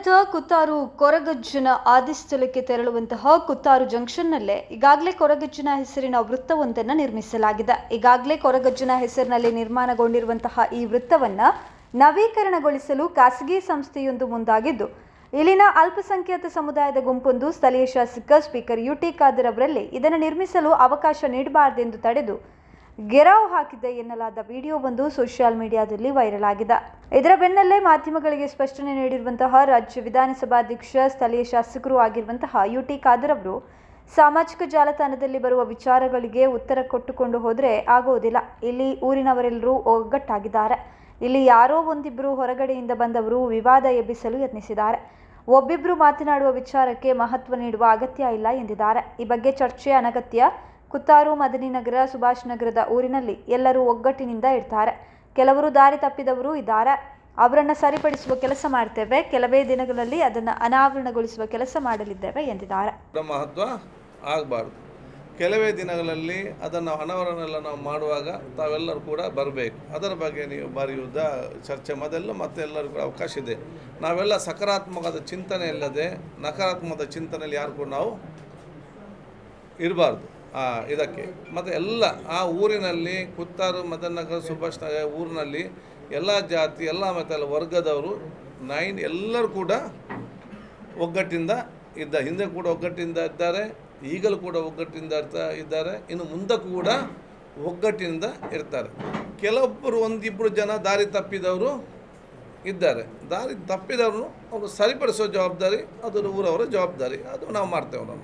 ನಗರದ ಕುತ್ತಾರು ಕೊರಗಜ್ಜನ ಆದಿಸ್ಥಳಕ್ಕೆ ತೆರಳುವಂತಹ ಕುತ್ತಾರು ಜಂಕ್ಷನ್ನಲ್ಲೇ ಈಗಾಗಲೇ ಕೊರಗಜ್ಜನ ಹೆಸರಿನ ವೃತ್ತವೊಂದನ್ನು ನಿರ್ಮಿಸಲಾಗಿದೆ. ಈಗಾಗಲೇ ಕೊರಗಜ್ಜನ ಹೆಸರಿನಲ್ಲಿ ನಿರ್ಮಾಣಗೊಂಡಿರುವಂತಹ ಈ ವೃತ್ತವನ್ನು ನವೀಕರಣಗೊಳಿಸಲು ಖಾಸಗಿ ಸಂಸ್ಥೆಯೊಂದು ಮುಂದಾಗಿದ್ದು, ಇಲ್ಲಿನ ಅಲ್ಪಸಂಖ್ಯಾತ ಸಮುದಾಯದ ಗುಂಪೊಂದು ಸ್ಥಳೀಯ ಶಾಸಕ ಸ್ಪೀಕರ್ ಯುಟಿ ಖಾದರ್ ಅವರಲ್ಲಿ ಇದನ್ನು ನಿರ್ಮಿಸಲು ಅವಕಾಶ ನೀಡಬಾರದೆಂದು ತಡೆದು ಗೆರಾವ್ ಹಾಕಿದೆ ಎನ್ನಲಾದ ವಿಡಿಯೋವೊಂದು ಸೋಷಿಯಲ್ ಮೀಡಿಯಾದಲ್ಲಿ ವೈರಲ್ ಆಗಿದೆ. ಇದರ ಬೆನ್ನಲ್ಲೇ ಮಾಧ್ಯಮಗಳಿಗೆ ಸ್ಪಷ್ಟನೆ ನೀಡಿರುವಂತಹ ರಾಜ್ಯ ವಿಧಾನಸಭಾಧ್ಯಕ್ಷ ಸ್ಥಳೀಯ ಶಾಸಕರು ಆಗಿರುವಂತಹ ಯುಟಿ ಖಾದರ್ ಅವರು ಸಾಮಾಜಿಕ ಜಾಲತಾಣದಲ್ಲಿ ಬರುವ ವಿಚಾರಗಳಿಗೆ ಉತ್ತರ ಕೊಟ್ಟುಕೊಂಡು ಹೋದರೆ ಆಗೋದಿಲ್ಲ. ಇಲ್ಲಿ ಊರಿನವರೆಲ್ಲರೂ ಒಗ್ಗಟ್ಟಾಗಿದ್ದಾರೆ. ಇಲ್ಲಿ ಯಾರೋ ಒಂದಿಬ್ಬರು ಹೊರಗಡೆಯಿಂದ ಬಂದವರು ವಿವಾದ ಎಬ್ಬಿಸಲು ಯತ್ನಿಸಿದ್ದಾರೆ. ಒಬ್ಬಿಬ್ಬರು ಮಾತನಾಡುವ ವಿಚಾರಕ್ಕೆ ಮಹತ್ವ ನೀಡುವ ಅಗತ್ಯ ಇಲ್ಲ ಎಂದಿದ್ದಾರೆ. ಈ ಬಗ್ಗೆ ಚರ್ಚೆ ಅನಗತ್ಯ. ಕುತ್ತಾರು, ಮದನಿನಗರ, ಸುಭಾಷ್ ನಗರದ ಊರಿನಲ್ಲಿ ಎಲ್ಲರೂ ಒಗ್ಗಟ್ಟಿನಿಂದ ಇರ್ತಾರೆ. ಕೆಲವರು ದಾರಿ ತಪ್ಪಿದವರು ಇದ್ದಾರೆ. ಅವರನ್ನು ಸರಿಪಡಿಸುವ ಕೆಲಸ ಮಾಡ್ತೇವೆ. ಕೆಲವೇ ದಿನಗಳಲ್ಲಿ ಅದನ್ನು ಅನಾವರಣಗೊಳಿಸುವ ಕೆಲಸ ಮಾಡಲಿದ್ದೇವೆ ಎಂದಿದ್ದಾರೆ. ಮಹತ್ವ ಆಗಬಾರ್ದು. ಕೆಲವೇ ದಿನಗಳಲ್ಲಿ ಅದನ್ನು ಅನಾವರಣೆಲ್ಲ ನಾವು ಮಾಡುವಾಗ ತಾವೆಲ್ಲರೂ ಕೂಡ ಬರಬೇಕು. ಅದರ ಬಗ್ಗೆ ನೀವು ಬರೆಯುವುದ ಚರ್ಚೆ ಮೊದಲು ಮತ್ತೆಲ್ಲರೂ ಕೂಡ ಅವಕಾಶ ಇದೆ. ನಾವೆಲ್ಲ ಸಕಾರಾತ್ಮಕವಾದ ಚಿಂತನೆ ಇಲ್ಲದೆ ನಕಾರಾತ್ಮಕದ ಚಿಂತನೆಯಲ್ಲಿ ಯಾರು ಕೂಡ ನಾವು ಇರಬಾರ್ದು. ಇದಕ್ಕೆ ಮತ್ತು ಎಲ್ಲ ಆ ಊರಿನಲ್ಲಿ ಕುತ್ತಾರು, ಮದನನಗರ, ಸುಭಾಷ್ ನಗರ ಊರಿನಲ್ಲಿ ಎಲ್ಲ ಜಾತಿ, ಎಲ್ಲ ಮತ ವರ್ಗದವರು ಎಲ್ಲರೂ ಕೂಡ ಒಗ್ಗಟ್ಟಿಂದ ಹಿಂದೆ ಕೂಡ ಒಗ್ಗಟ್ಟಿಂದ ಇದ್ದಾರೆ, ಈಗಲೂ ಕೂಡ ಒಗ್ಗಟ್ಟಿಂದ ಇದ್ದಾರೆ, ಇನ್ನು ಮುಂದೆ ಕೂಡ ಒಗ್ಗಟ್ಟಿನಿಂದ ಇರ್ತಾರೆ. ಕೆಲವೊಬ್ಬರು ಒಂದಿಬ್ಬರು ಜನ ದಾರಿ ತಪ್ಪಿದವರು ಇದ್ದಾರೆ. ದಾರಿ ತಪ್ಪಿದವರು ಅವರು ಸರಿಪಡಿಸೋ ಜವಾಬ್ದಾರಿ ಅದು ಊರವರ ಜವಾಬ್ದಾರಿ. ಅದು ನಾವು ಮಾಡ್ತೇವೆ. ನಾವು